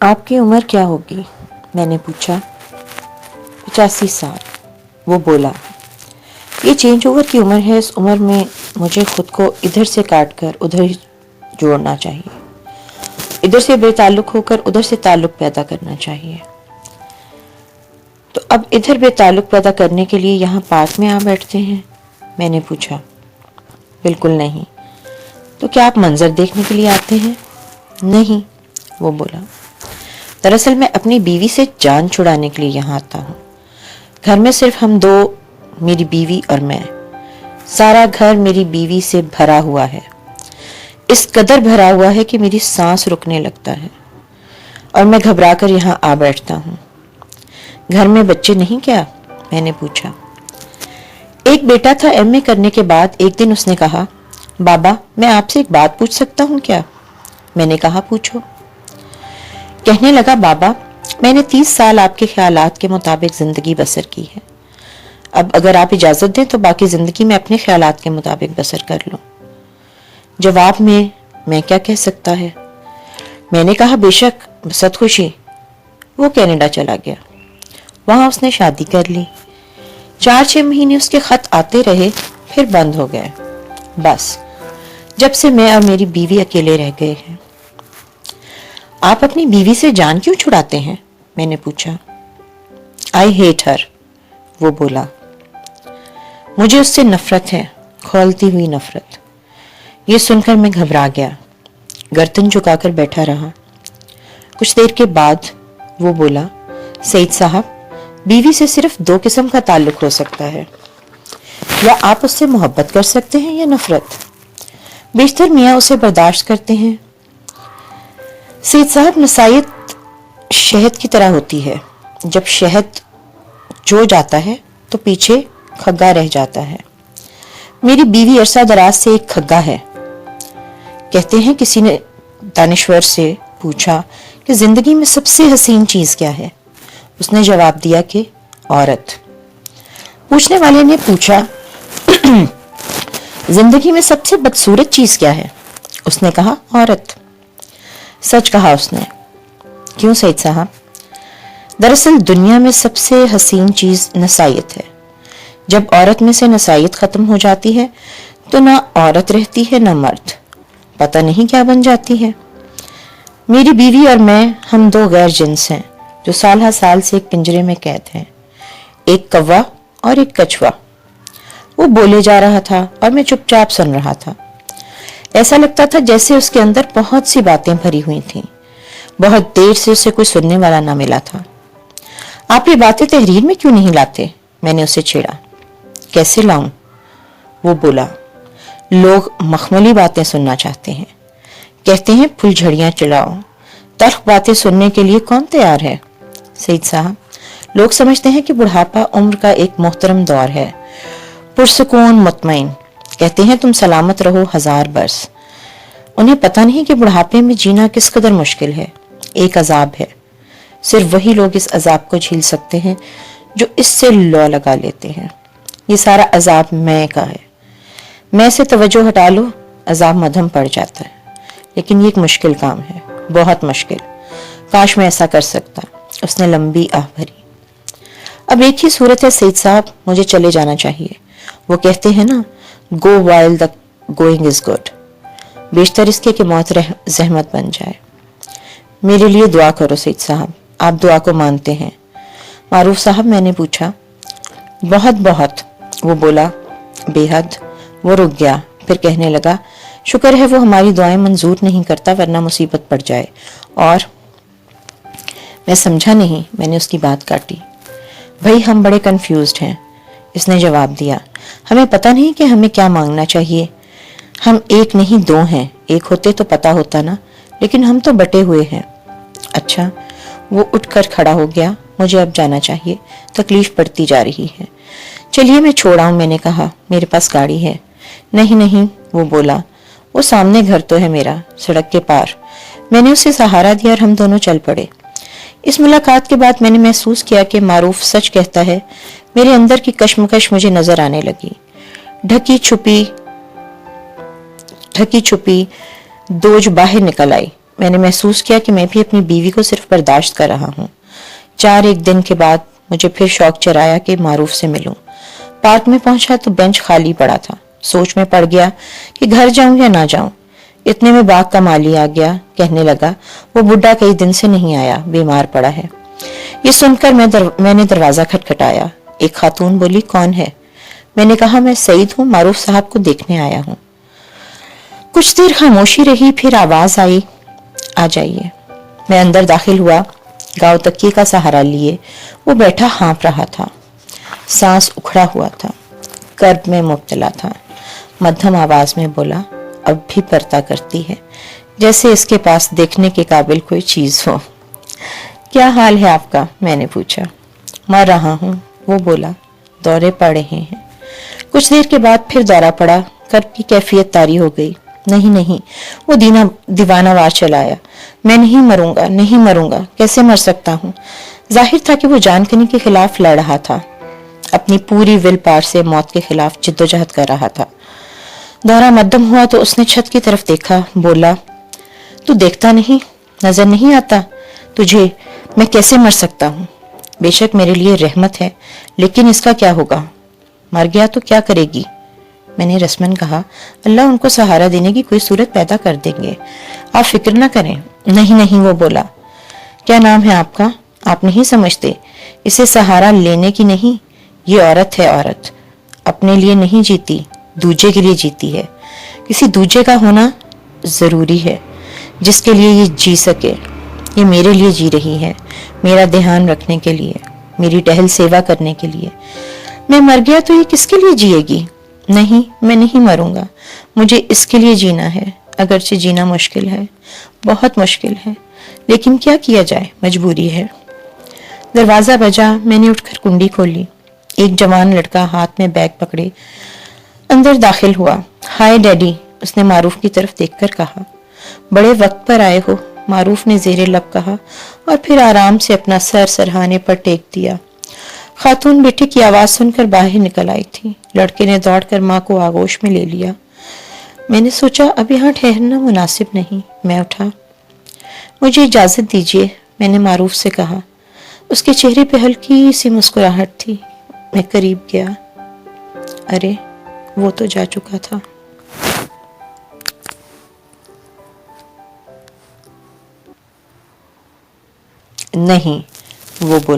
آپ کی عمر کیا ہوگی؟ میں نے پوچھا۔ 85 سال، وہ بولا۔ یہ چینج اوور کی عمر ہے، اس عمر میں مجھے خود کو ادھر سے کاٹ کر ادھر ہی جوڑنا چاہیے، ادھر سے بے تعلق ہو کر ادھر سے تعلق پیدا کرنا چاہیے۔ تو اب ادھر بے تعلق پیدا کرنے کے لیے یہاں پارک میں آ بیٹھتے ہیں؟ میں نے پوچھا۔ بالکل نہیں۔ تو کیا آپ منظر دیکھنے کے لیے آتے ہیں؟ نہیں، وہ بولا۔ دراصل میں اپنی بیوی سے جان چھڑانے کے لیے یہاں آتا ہوں۔ گھر میں صرف ہم دو، میری بیوی اور میں۔ سارا گھر میری بیوی سے بھرا ہوا ہے، اس قدر بھرا ہوا ہے کہ میری سانس رکنے لگتا ہے اور میں گھبرا کر یہاں آ بیٹھتا ہوں۔ گھر میں بچے نہیں کیا؟ میں نے پوچھا۔ ایک بیٹا تھا، ایم اے کرنے کے بعد ایک دن اس نے کہا، بابا میں آپ سے ایک بات پوچھ سکتا ہوں کیا؟ میں نے کہا پوچھو۔ کہنے لگا، بابا میں نے 30 سال آپ کے خیالات کے مطابق زندگی بسر کی ہے، اب اگر آپ اجازت دیں تو باقی زندگی میں اپنے خیالات کے مطابق بسر کر لوں۔ جواب میں کیا کہہ سکتا ہے؟ میں نے کہا بے شک، بسط خوشی۔ وہ کینیڈا چلا گیا، وہاں اس نے شادی کر لی۔ 4-6 مہینے اس کے خط آتے رہے، پھر بند ہو گئے۔ بس جب سے میں اور میری بیوی اکیلے رہ گئے ہیں۔ آپ اپنی بیوی سے جان کیوں چھڑاتے ہیں؟ میں نے پوچھا۔ آئی ہیٹ ہر، وہ بولا۔ مجھے اس سے نفرت ہے، کھولتی ہوئی نفرت۔ یہ سن کر میں گھبرا گیا، گردن جھکا کر بیٹھا رہا۔ کچھ دیر کے بعد وہ بولا، سعید صاحب بیوی سے صرف 2 قسم کا تعلق ہو سکتا ہے، یا آپ اس سے محبت کر سکتے ہیں یا نفرت، بیشتر میاں اسے برداشت کرتے ہیں۔ سعید صاحب نصیحت شہد کی طرح ہوتی ہے، جب شہد جو جاتا ہے تو پیچھے کھگا رہ جاتا ہے۔ میری بیوی عرصہ دراز سے ایک کھگا ہے۔ کہتے ہیں کسی نے دانشور سے پوچھا کہ زندگی میں سب سے حسین چیز کیا ہے؟ اس نے جواب دیا کہ عورت۔ پوچھنے والے نے پوچھا زندگی میں سب سے بدصورت چیز کیا ہے؟ اس نے کہا عورت۔ سچ کہا اس نے۔ کیوں سعید صاحب؟ دراصل دنیا میں سب سے حسین چیز نسائیت ہے۔ جب عورت میں سے نسائیت ختم ہو جاتی ہے تو نہ عورت رہتی ہے نہ مرد، پتہ نہیں کیا بن جاتی ہے۔ میری بیوی اور میں، ہم 2 غیر جنس ہیں جو سال ہر سال سے ایک پنجرے میں قید ہیں، ایک کوا اور ایک کچھوا۔ وہ بولے جا رہا تھا اور میں چپ چاپ سن رہا تھا۔ ایسا لگتا تھا جیسے اس کے اندر بہت سی باتیں بھری ہوئی تھیں، بہت دیر سے اسے کوئی سننے والا نہ ملا تھا۔ آپ یہ باتیں تحریر میں کیوں نہیں لاتے؟ میں نے اسے چھیڑا۔ کیسے لاؤں؟ وہ بولا۔ لوگ مخملی باتیں سننا چاہتے ہیں، کہتے ہیں پھول جھڑیاں چلاؤ۔ تلخ باتیں سننے کے لیے کون تیار ہے؟ سعید صاحب لوگ سمجھتے ہیں کہ بڑھاپا عمر کا ایک محترم دور ہے، پرسکون مطمئن۔ کہتے ہیں تم سلامت رہو 1000 برس۔ انہیں پتہ نہیں کہ بڑھاپے میں جینا کس قدر مشکل ہے، ایک عذاب ہے۔ صرف وہی لوگ اس عذاب کو جھیل سکتے ہیں جو اس سے لو لگا لیتے ہیں۔ یہ سارا عذاب میں کا ہے۔ میں سے توجہ ہٹا لو، عذاب مدھم پڑ جاتا ہے۔ لیکن یہ ایک مشکل کام ہے، بہت مشکل۔ کاش میں ایسا کر سکتا۔ اس نے لمبی آہ بھری۔ اب ایک ہی صورت ہے سعید صاحب، مجھے چلے جانا چاہیے۔ وہ کہتے ہیں نا، go while the going is good, بیشتر اس کے کہ موت زحمت بن جائے۔ میرے لیے دعا کرو سعید صاحب، آپ دعا کو مانتے ہیں؟ معروف صاحب، میں نے پوچھا۔ بہت بہت، وہ بولا۔ بے حد۔ وہ رک گیا، پھر کہنے لگا، شکر ہے وہ ہماری دعائیں منظور نہیں کرتا، ورنہ مصیبت پڑ جائے۔ اور میں سمجھا نہیں، میں نے اس کی بات کاٹی۔ بھائی ہم بڑے کنفیوزڈ ہیں، اس نے جواب دیا۔ ہمیں پتہ نہیں کہ ہمیں کیا مانگنا چاہیے۔ ہم ایک نہیں 2 ہیں، ایک ہوتے تو پتہ ہوتا نا، لیکن ہم تو بٹے ہوئے ہیں۔ اچھا۔ وہ اٹھ کر کھڑا ہو گیا۔ مجھے اب جانا چاہیے، تکلیف پڑتی جا رہی ہے۔ چلیے میں چھوڑا ہوں، میں نے کہا، میرے پاس گاڑی ہے۔ نہیں، وہ بولا، وہ سامنے گھر تو ہے میرا، سڑک کے پار۔ میں نے اسے سہارا دیا اور ہم دونوں چل پڑے۔ اس ملاقات کے بعد میں نے محسوس کیا کہ معروف سچ کہتا ہے۔ میرے اندر کی کشمکش مجھے نظر آنے لگی۔ ڈھکی چھپی دوج باہر نکل آئی۔ میں نے محسوس کیا کہ میں بھی اپنی بیوی کو صرف برداشت کر رہا ہوں۔ 4 دن کے بعد مجھے پھر شوق چرایا کہ معروف سے ملوں۔ پارک میں پہنچا تو بینچ خالی پڑا تھا۔ سوچ میں پڑ گیا کہ گھر جاؤں یا نہ جاؤں۔ اتنے میں باغ کا مالی آ گیا، کہنے لگا وہ بڈھا کئی دن سے نہیں آیا، بیمار پڑا ہے۔ یہ سن کر میں نے دروازہ کھٹکھٹایا۔ ایک خاتون بولی، کون ہے؟ میں نے کہا، میں سعید ہوں، معروف صاحب کو دیکھنے آیا ہوں۔ کچھ دیر خاموشی رہی، پھر آواز آئی، آ جائیے۔ میں اندر داخل ہوا۔ گاؤں تکیے کا سہارا لیے وہ بیٹھا ہانپ رہا تھا، سانس اکھڑا ہوا تھا، کرب میں مبتلا تھا۔ مدھم آواز میں بولا، اب بھی پرتا کرتی ہے، جیسے اس کے پاس دیکھنے کے قابل کوئی چیز ہو۔ کیا حال ہے آپ کا؟ میں نے پوچھا۔ مر رہا ہوں، وہ بولا، دورے پڑ رہے ہیں۔ کچھ دیر کے بعد پھر دورہ پڑا، کرب کی کیفیت طاری ہو گئی۔ نہیں، وہ دیوانہ وار چلایا، میں نہیں مروں گا، نہیں مروں گا، کیسے مر سکتا ہوں؟ ظاہر تھا کہ وہ جان کنی کے خلاف لڑ رہا تھا، اپنی پوری ول پار سے موت کے خلاف جدوجہد کر رہا تھا۔ دورہ مدم ہوا تو اس نے چھت کی طرف دیکھا، بولا، تو دیکھتا نہیں، نظر نہیں آتا تجھے میں کیسے مر سکتا ہوں؟ بے شک میرے لیے رحمت ہے، لیکن اس کا کیا ہوگا؟ مر گیا تو کیا کرے گی؟ میں نے رسمن کہا، اللہ ان کو سہارا دینے کی کوئی صورت پیدا کر دیں گے، آپ فکر نہ کریں۔ نہیں، وہ بولا، کیا نام ہے آپ کا؟ آپ نہیں سمجھتے، اسے سہارا لینے کی نہیں، یہ عورت ہے، عورت اپنے لیے نہیں جیتی، دوجے کے لیے جیتی ہے۔ کسی دوجے کا ہونا ضروری ہے جس کے لیے یہ جی سکے۔ یہ میرے لیے جی رہی ہے، میرا دھیان رکھنے کے لیے، میری ٹہل سیوا کرنے کے لیے۔ میں مر گیا تو یہ کس کے لیے جیے گی؟ نہیں، میں نہیں مروں گا، مجھے اس کے لیے جینا ہے، اگرچہ جینا مشکل ہے، بہت مشکل ہے، لیکن کیا کیا جائے، مجبوری ہے۔ دروازہ بجا، میں نے اٹھ کر کنڈی کھولی۔ ایک جوان لڑکا ہاتھ میں بیگ پکڑے اندر داخل ہوا۔ ہائے ڈیڈی، اس نے معروف کی طرف دیکھ کر کہا۔ بڑے وقت پر آئے ہو، معروف نے زیر لب کہا اور پھر آرام سے اپنا سر سرہانے پر ٹیک دیا۔ خاتون بیٹے کی آواز سن کر باہر نکل آئی تھی۔ لڑکے نے دوڑ کر ماں کو آغوش میں لے لیا۔ میں نے سوچا اب یہاں ٹھہرنا مناسب نہیں، میں اٹھا۔ مجھے اجازت دیجیے، میں نے معروف سے کہا۔ اس کے چہرے پہ ہلکی سی مسکراہٹ تھی۔ میں قریب گیا۔ ارے وہ تو جا چکا تھا۔ نہیں، وہ بولا۔